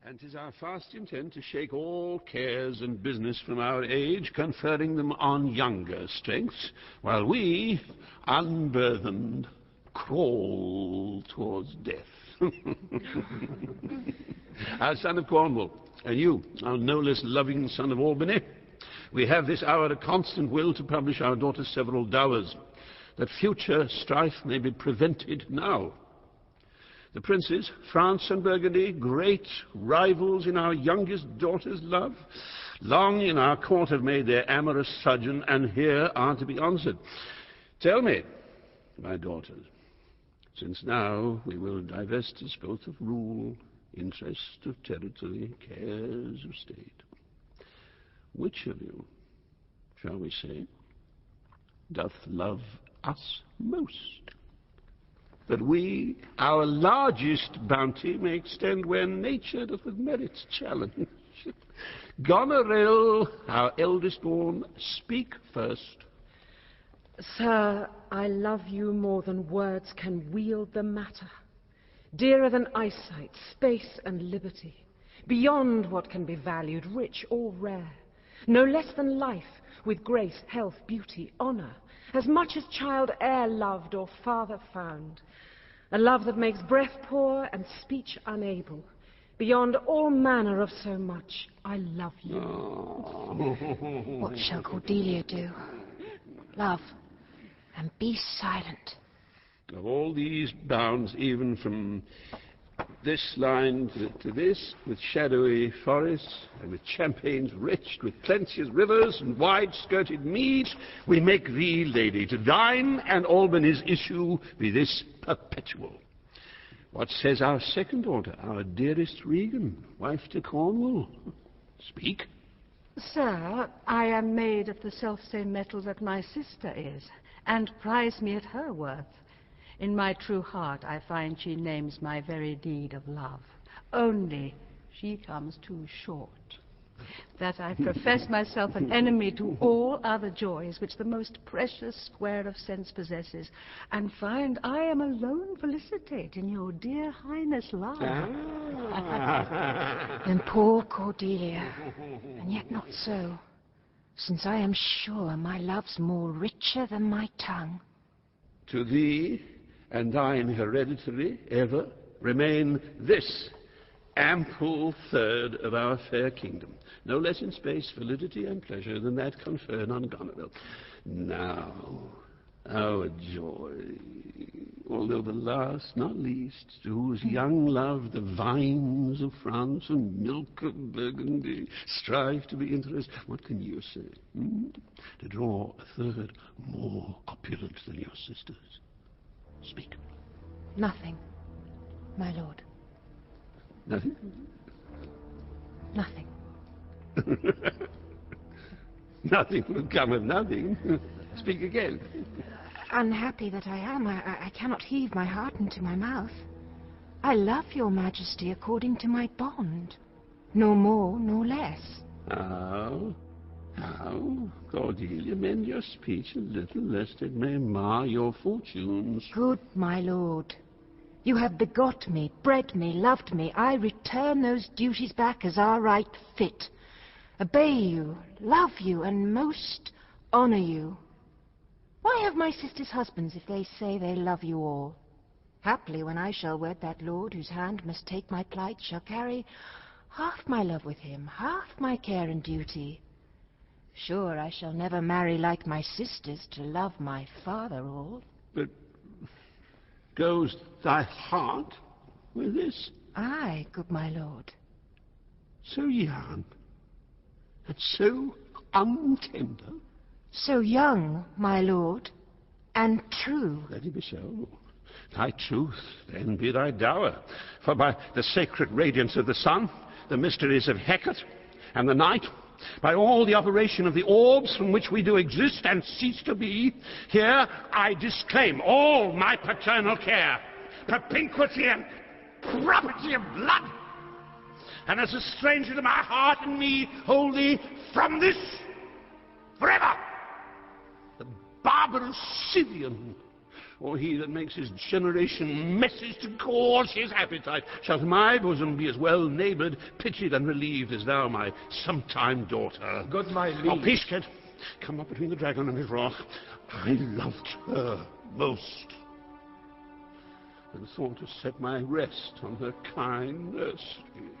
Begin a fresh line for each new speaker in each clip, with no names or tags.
And 'tis our fast intent to shake all cares and business from our age, conferring them on younger strengths, while we, unburthened, crawl towards death. Our son of Cornwall, and you, our no less loving son of Albany, we have this hour a constant will to publish our daughter's several dowers, that future strife may be prevented now. The princes, France and Burgundy, great rivals in our youngest daughter's love, long in our court have made their amorous sojourn, and here are to be answered. Tell me, my daughters, since now we will divest us both of rule, interest of territory, cares of state, which of you, shall we say, doth love us most, that we our largest bounty may extend where nature doth with merits challenge? Goneril, our eldest born, speak first.
Sir, I love you more than words can wield the matter, dearer than eyesight, space and liberty, beyond what can be valued, rich or rare, no less than life, with grace, health, beauty, honor, as much as child e'er loved or father found, a love that makes breath poor and speech unable. Beyond all manner of so much, I love you.
What shall Cordelia do? Love, and be silent.
Of all these bounds, even from this line to this, with shadowy forests, and with champaigns rich, with plenteous rivers and wide-skirted meads, we make thee lady to dine, and Albany's issue be this perpetual. What says our second daughter, our dearest Regan, wife to Cornwall? Speak.
Sir, I am made of the selfsame metal that my sister is, and prize me at her worth. In my true heart I find she names my very deed of love. Only she comes too short. That I profess myself an enemy to all other joys which the most precious square of sense possesses, and find I am alone felicitate in your dear highness love.
Then poor Cordelia, and yet not so, since I am sure my love's more richer than my tongue.
To thee and thine hereditary ever remain this ample third of our fair kingdom, no less in space, validity, and pleasure than that conferred on Goneril. Now, our joy, although the last, not least, to whose young love the vines of France and milk of Burgundy strive to be interest, what can you say? To draw a third more opulent than your sisters? Speak.
Nothing, my lord.
Nothing?
Nothing.
Nothing will come of nothing. Speak again.
Unhappy that I am, I cannot heave my heart into my mouth. I love your majesty according to my bond, no more nor less.
How? Cordelia, mend your speech a little, lest it may mar your fortunes.
Good my lord, you have begot me, bred me, loved me. I return those duties back as our right fit. Obey you, love you, and most honor you. Why have my sisters husbands if they say they love you all? Haply when I shall wed that lord whose hand must take my plight, shall carry half my love with him, half my care and duty. Sure, I shall never marry like my sisters to love my father all.
But goes thy heart with this?
Aye, good my lord.
So young, and so untender.
So young, my lord, and true.
Let it be so. Thy truth, then, be thy dower. For by the sacred radiance of the sun, the mysteries of Hecate and the night, by all the operation of the orbs from which we do exist and cease to be, here I disclaim all my paternal care, propinquity and property of blood, and as a stranger to my heart and me, hold thee from this forever. The barbarous Scythian, or he that makes his generation messes to gorge his appetite, shall to my bosom be as well neighboured, pitied, and relieved as thou, my sometime daughter.
Good my liege.
Oh, peace, kid. Come up between the dragon and his wrath. I loved her most, and thought to set my rest on her kind nursery.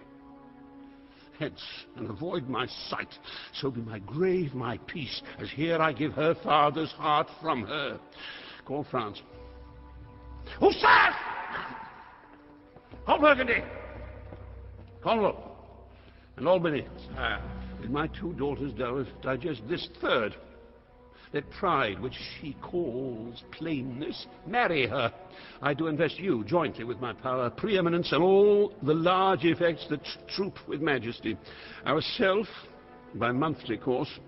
Hence, and avoid my sight, so be my grave my peace, as here I give her father's heart from her. Call France. Oh, sir! All Burgundy! Cornwall and Albany. With my 2 daughters' dowers digest this 3rd. Let pride, which she calls plainness, marry her. I do invest you jointly with my power, preeminence, and all the large effects that troop with majesty. Ourself, by monthly course,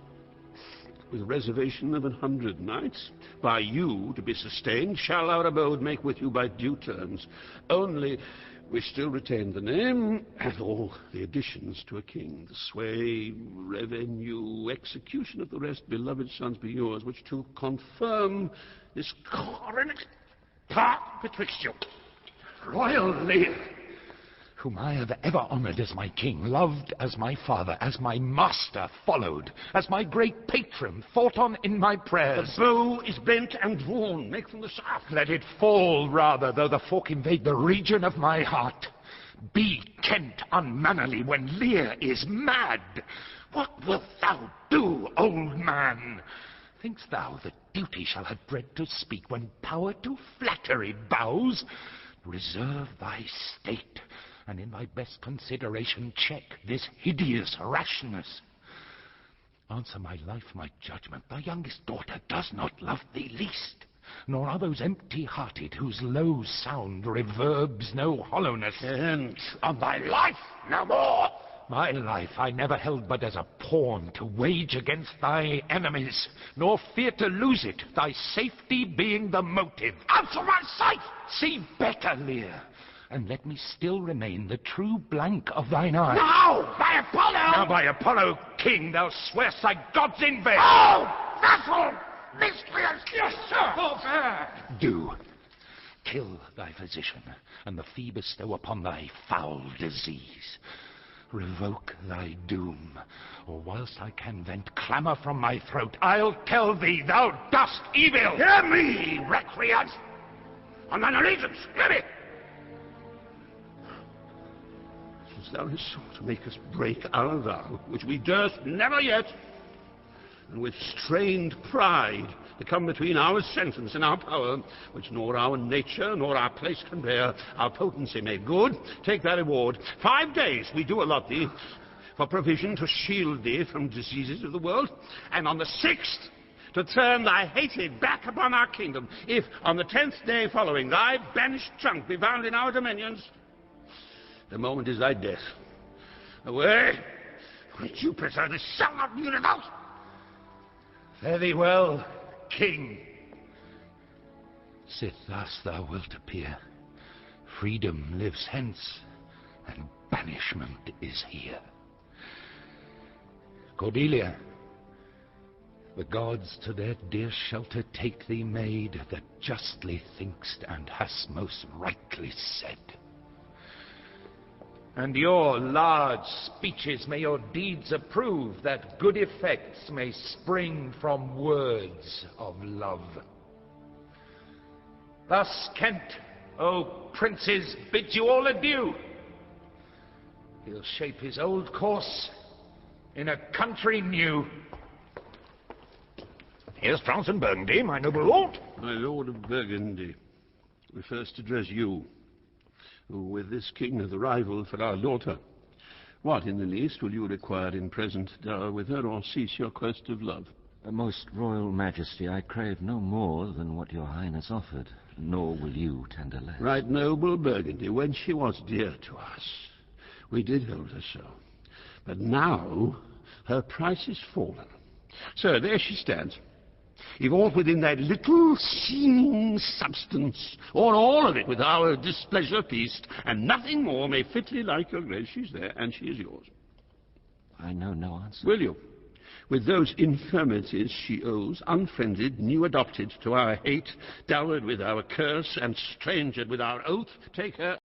with reservation of 100 knights, by you to be sustained, shall our abode make with you by due terms. Only we still retain the name and all the additions to a king, the sway, revenue, execution of the rest, beloved sons, be yours, which to confirm this coronet part betwixt you.
Royal Lear, whom I have ever honoured as my king, loved as my father, as my master followed, as my great patron thought on in my prayers.
The bow is bent and drawn. Make from the shaft.
Let it fall, rather, though the fork invade the region of my heart. Be Kent unmannerly when Lear is mad. What wilt thou do, old man? Think'st thou that duty shall have bread to speak when power to flattery bows? Reserve thy state, and in thy best consideration check this hideous rashness. Answer my life, my judgment. Thy youngest daughter does not love thee least, nor are those empty-hearted whose low sound reverbs no hollowness.
And on thy life no more.
My life I never held but as a pawn to wage against thy enemies, nor fear to lose it, thy safety being the motive.
Out of my sight!
See better, Lear, and let me still remain the true blank of thine eye.
Now, by Apollo!
Now by Apollo, king, thou swear'st thy gods in vain.
Oh, vassal! Miscreant! Yes, sir!
Forbear! Do. Kill thy physician, and the fee bestow upon thy foul disease. Revoke thy doom, or whilst I can vent clamour from my throat, I'll tell thee thou dost evil.
Hear me, recreant! On thine allegiance, hear me! Since thou hast sought to make us break our vow, which we durst never yet, and with strained pride to come between our sentence and our power, which nor our nature nor our place can bear, our potency made good, take thy reward. 5 days we do allot thee for provision to shield thee from diseases of the world, and on the 6th to turn thy hated back upon our kingdom. If on the 10th day following thy banished trunk be found in our dominions, the moment is thy death. Away, for Jupiter, the sun of the universe.
Fare thee well, king. Sit thus thou wilt appear. Freedom lives hence, and banishment is here. Cordelia, the gods to their dear shelter take thee, maid, that justly think'st and hast most rightly said. And your large speeches may your deeds approve, that good effects may spring from words of love. Thus Kent, O princes, bids you all adieu. He'll shape his old course in a country new. Here's France and Burgundy, my noble lord.
My lord of Burgundy, we first address you, who with this king hath a rival for our daughter. What, in the least, will you require in present dower with her, or cease your quest of love?
Most royal majesty, I crave no more than what your highness offered, nor will you tender less.
Right noble Burgundy, when she was dear to us, we did hold her so. But now her price is fallen. So there she stands. If aught within that little seeming substance, or all of it with our displeasure feast, and nothing more may fitly like your grace, she's there, and she is yours.
I know no answer.
Will you? with those infirmities she owes, unfriended, new adopted to our hate, dowered with our curse, and strangered with our oath, take her